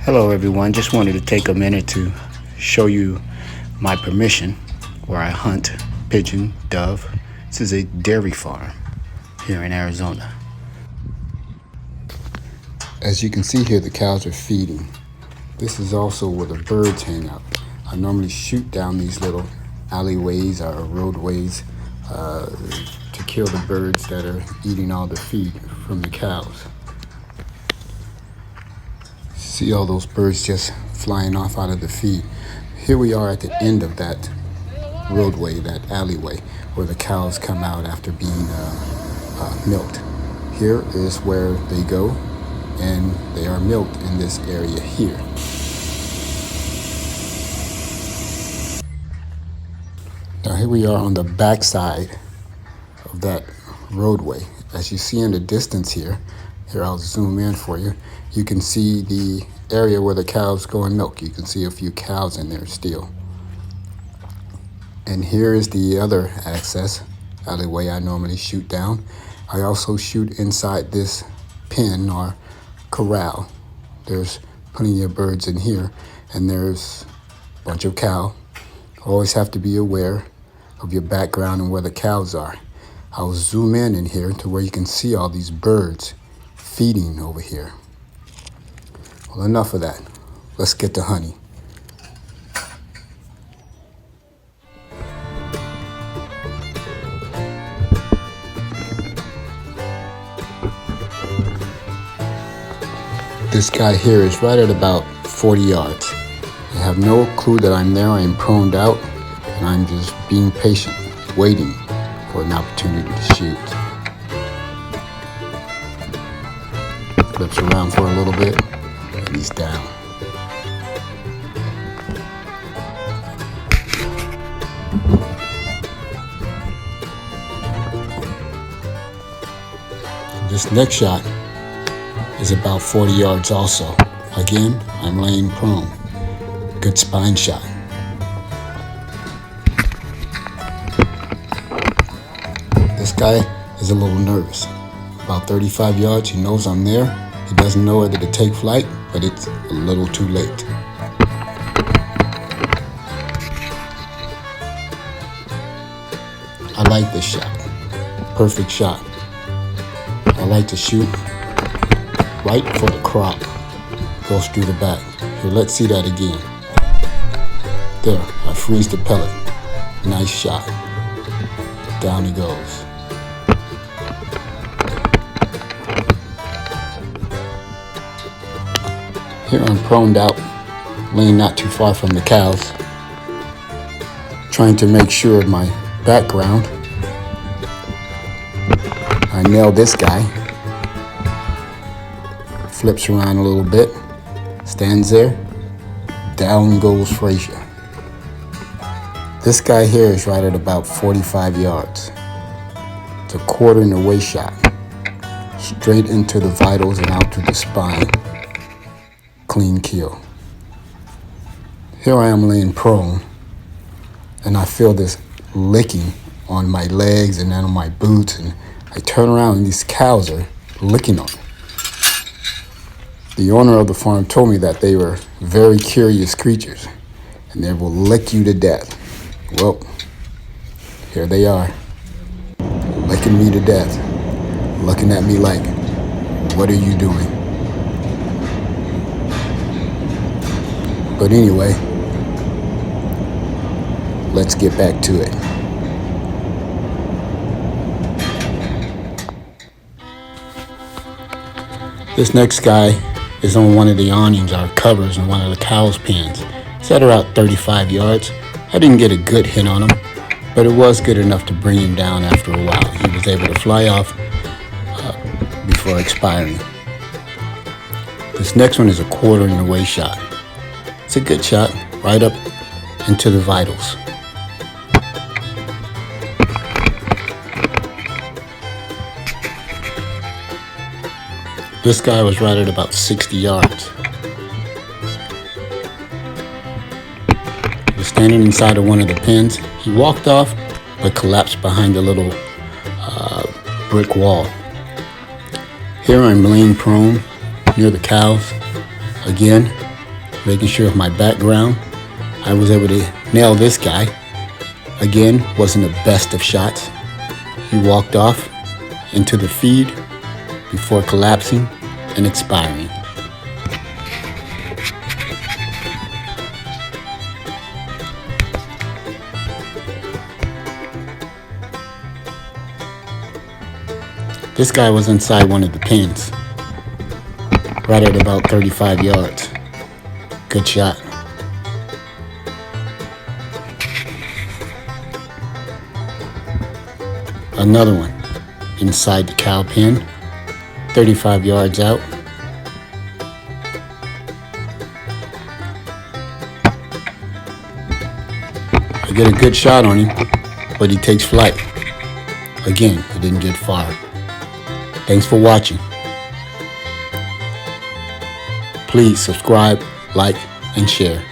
Hello everyone, just wanted to take a minute to show you my permission where I hunt pigeon, dove. This is a dairy farm here in Arizona. As you can see here, the cows are feeding. This is also where the birds hang out. I normally shoot down these little alleyways or roadways to kill the birds that are eating all the feed from the cows. See all those birds just flying off out of the feed. Here we are at the end of that roadway, that alleyway, where the cows come out after being milked. Here is where they go, and they are milked in this area here. Now here we are on the back side of that roadway. As you see in the distance here I'll zoom in for you. You can see the area where the cows go and milk. You can see a few cows in there still. And here is the other access alleyway I normally shoot down. I also shoot inside this pen or corral. There's plenty of birds in here, and there's a bunch of cow. Always have to be aware of your background and where the cows are. I'll zoom in here to where you can see all these birds feeding over here. Well, enough of that. Let's get to honey. This guy here is right at about 40 yards. I have no clue that I'm there. I am proned out, and I'm just being patient, waiting for an opportunity to shoot. Flips around for a little bit, and he's down. This next shot is about 40 yards also. Again, I'm laying prone. Good spine shot. This guy is a little nervous. About 35 yards, he knows I'm there. He doesn't know whether to take flight, but it's a little too late. I like this shot. Perfect shot. I like to shoot right for the crop. Goes through the back. Here, let's see that again. There, I freeze the pellet. Nice shot. Down he goes. Here I'm proned out, laying not too far from the cows, trying to make sure of my background. I nail this guy. Flips around a little bit, stands there, down goes Frazier. This guy here is right at about 45 yards. It's a quarter in the waist shot, straight into the vitals and out to the spine. Clean kill. Here I am laying prone, and I feel this licking on my legs and then on my boots, and I turn around and these cows are licking on me. The owner of the farm told me that they were very curious creatures and they will lick you to death. Well, here they are, licking me to death, looking at me like, what are you doing? But anyway, let's get back to it. This next guy is on one of the awnings or covers in one of the cows' pens. It's at around 35 yards. I didn't get a good hit on him, but it was good enough to bring him down after a while. He was able to fly off before expiring. This next one is a quarter in the waist shot. It's a good shot, right up into the vitals. This guy was right at about 60 yards. He was standing inside of one of the pens. He walked off, but collapsed behind a little brick wall. Here I'm laying prone near the cows. Again, making sure of my background. I was able to nail this guy. Again, wasn't the best of shots. He walked off into the feed before collapsing and expiring. This guy was inside one of the pins, right at about 35 yards. Good shot. Another one inside the cow pen, 35 yards out. I get a good shot on him, but he takes flight. Again, he didn't get far. Thanks for watching. Please subscribe, like, and share.